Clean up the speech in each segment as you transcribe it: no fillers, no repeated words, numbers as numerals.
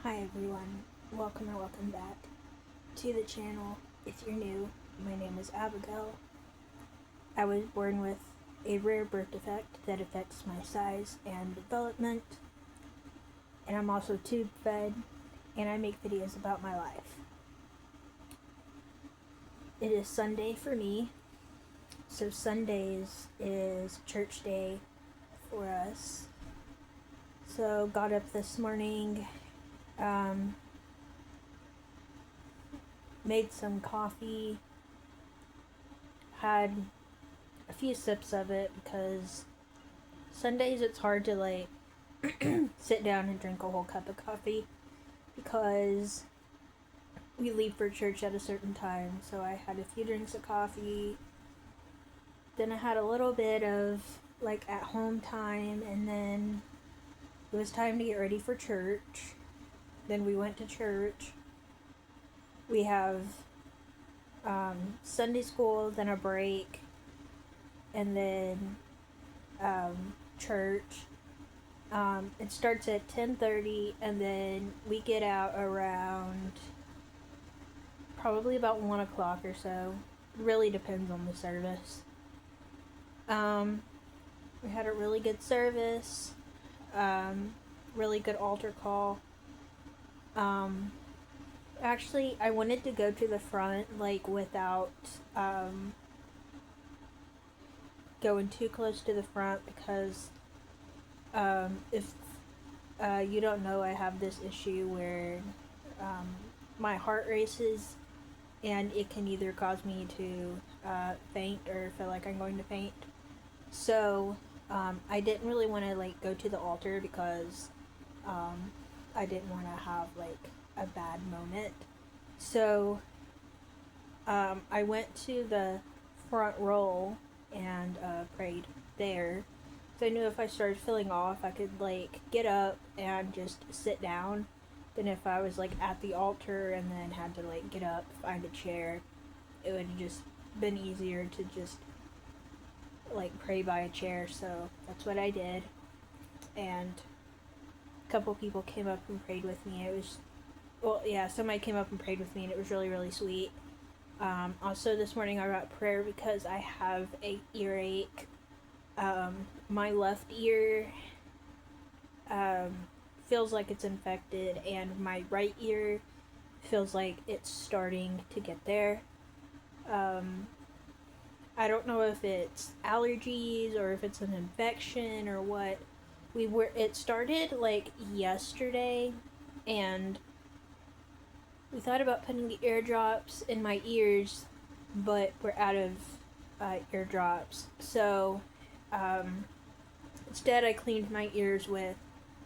Hi everyone, welcome or welcome back to the channel. If you're new, my name is Abigail. I was born with a rare birth defect that affects my size and development, and I'm also tube fed, and I make videos about my life. It is Sunday for me, so Sundays is church day for us. So got up this morning, made some coffee, had a few sips of it because Sundays it's hard to sit down and drink a whole cup of coffee because we leave for church at a certain time. So I had a few drinks of coffee, then I had a little bit of at home time, and then it was time to get ready for church. Then we went to church. We have Sunday school, then a break, and then church. It starts at 10:30, and then we get out around probably about 1 o'clock or so. Really depends on the service. We had a really good service, really good altar call. Actually, I wanted to go to the front, without, going too close to the front because, if, you don't know, I have this issue where, my heart races, and it can either cause me to, faint or feel like I'm going to faint. So, I didn't really want to, go to the altar because, I didn't want to have, a bad moment. So, I went to the front row and prayed there. So I knew if I started feeling off, I could get up and just sit down. Then if I was at the altar and then had to get up, find a chair, it would have just been easier to just pray by a chair. So that's what I did. And a couple people came up and prayed with me. Somebody came up and prayed with me, and it was really, really sweet. Also, this morning I got prayer because I have a earache. My left ear feels like it's infected, and my right ear feels like it's starting to get there. I don't know if it's allergies or if it's an infection or what. It started yesterday, and we thought about putting the eardrops in my ears, but we're out of eardrops. So instead I cleaned my ears with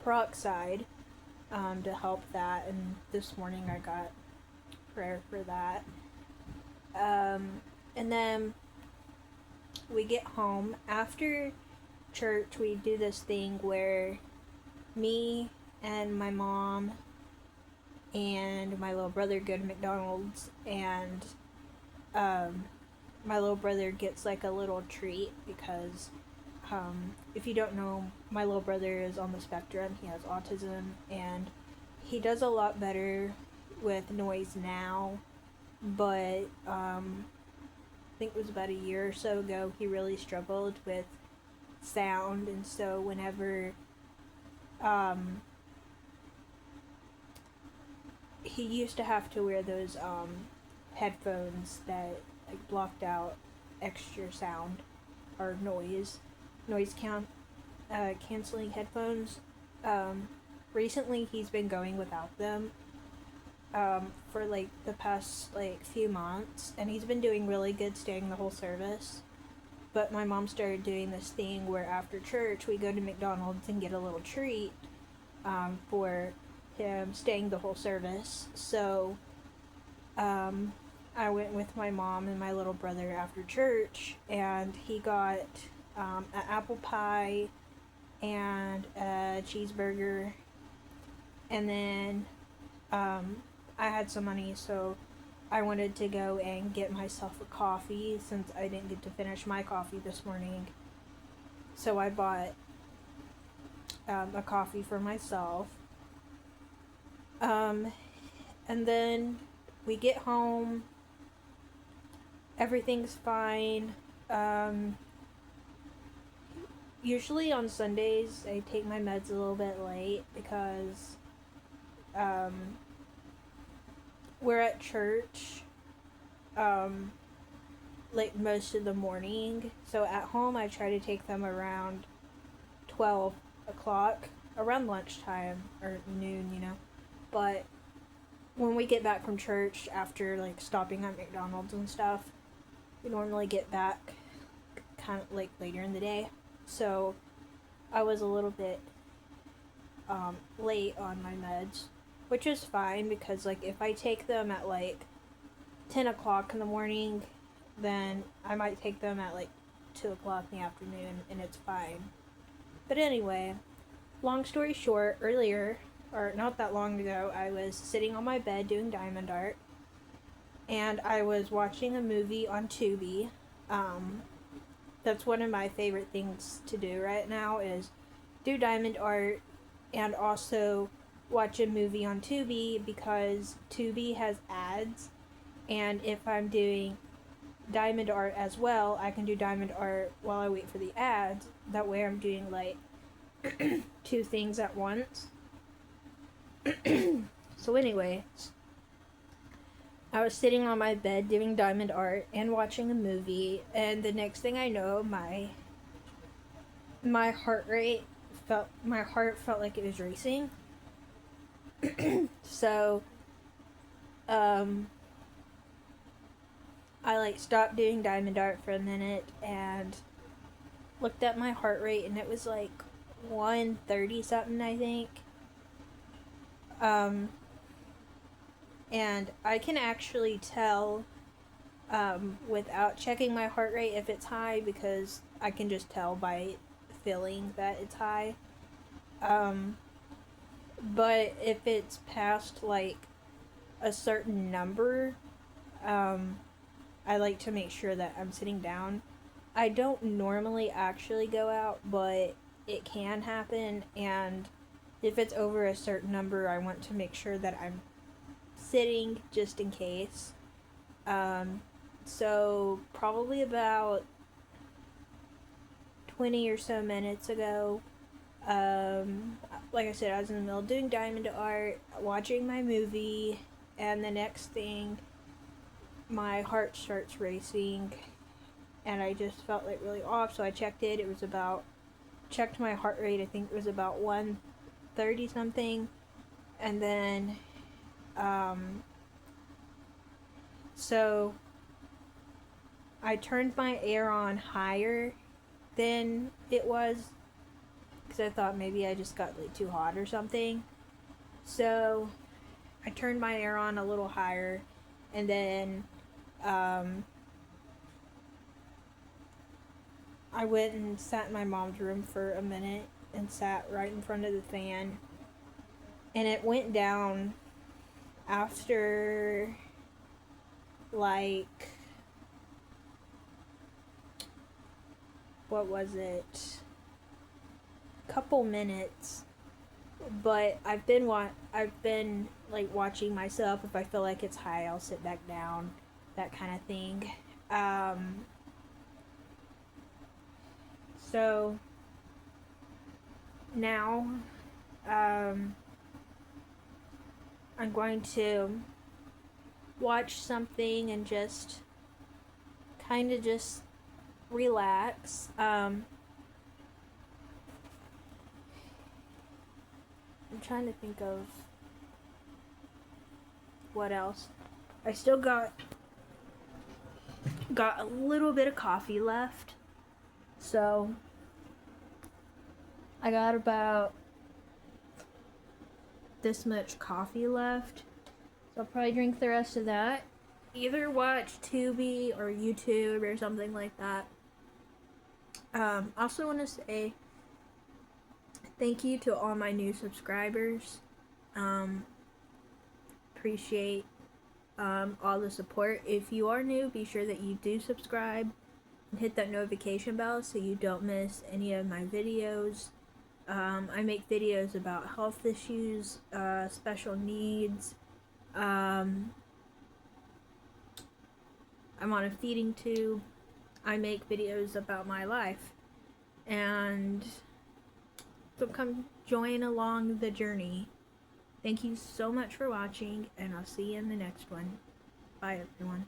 peroxide to help that, and this morning I got prayer for that. And then we get home. After church, we do this thing where me and my mom and my little brother go to McDonald's, and my little brother gets a little treat because if you don't know, my little brother is on the spectrum. He has autism, and he does a lot better with noise now, but I think it was about a year or so ago he really struggled with sound. And so whenever he used to have to wear those headphones that blocked out extra sound or noise canceling headphones. Recently he's been going without them for the past few months, and he's been doing really good, staying the whole service. But my mom started doing this thing where after church we go to McDonald's and get a little treat for him staying the whole service. So I went with my mom and my little brother after church, and he got an apple pie and a cheeseburger, and then I had some money, so I wanted to go and get myself a coffee since I didn't get to finish my coffee this morning. So I bought a coffee for myself, Um, and then we get home, everything's fine. Um, Usually on Sundays, I take my meds a little bit late because um, we're at church um, like most of the morning. So at home, I try to take them around 12 o'clock, around lunchtime or noon, you know. But when we get back from church after like stopping at McDonald's and stuff, we normally get back kind of like later in the day. So I was a little bit late on my meds, which is fine because like if I take them at like 10 o'clock in the morning, then I might take them at like 2 o'clock in the afternoon and it's fine. But anyway, long story short, earlier, or not that long ago, I was sitting on my bed doing diamond art and I was watching a movie on Tubi. That's one of my favorite things to do right now is do diamond art and also watch a movie on Tubi because Tubi has ads, and if I'm doing diamond art as well, I can do diamond art while I wait for the ads. That way I'm doing like two things at once. So anyway, I was sitting on my bed doing diamond art and watching a movie, and the next thing I know, my heart felt like it was racing. So I like stopped doing diamond art for a minute and looked at my heart rate, and it was like 130 something, I think. And I can actually tell without checking my heart rate if it's high because I can just tell by feeling that it's high. But if it's past like a certain number, I like to make sure that I'm sitting down. I don't normally actually go out, but it can happen, and if it's over a certain number, I want to make sure that I'm sitting just in case. So probably about 20 or so minutes ago, like I said, I was in the middle of doing diamond art, watching my movie, and the next thing, my heart starts racing, and I just felt like really off, so I checked it. It was checked my heart rate, I think it was about 130 something, and then, so I turned my air on higher than it was, because I thought maybe I just got like too hot or something. So I turned my air on a little higher, and then I went and sat in my mom's room for a minute and sat right in front of the fan, and it went down after like, what was it, couple minutes. But I've been like watching myself. If I feel like it's high, I'll sit back down, that kind of thing. So now I'm going to watch something and just kind of just relax. I'm trying to think of what else. I still got a little bit of coffee left, so I got about this much coffee left, so I'll probably drink the rest of that. Either watch Tubi or YouTube or something like that. Also want to say thank you to all my new subscribers. Appreciate all the support. If you are new, be sure that you do subscribe and hit that notification bell so you don't miss any of my videos. I make videos about health issues, special needs. I'm on a feeding tube. I make videos about my life. And so come join along the journey. Thank you so much for watching, and I'll see you in the next one. Bye, everyone.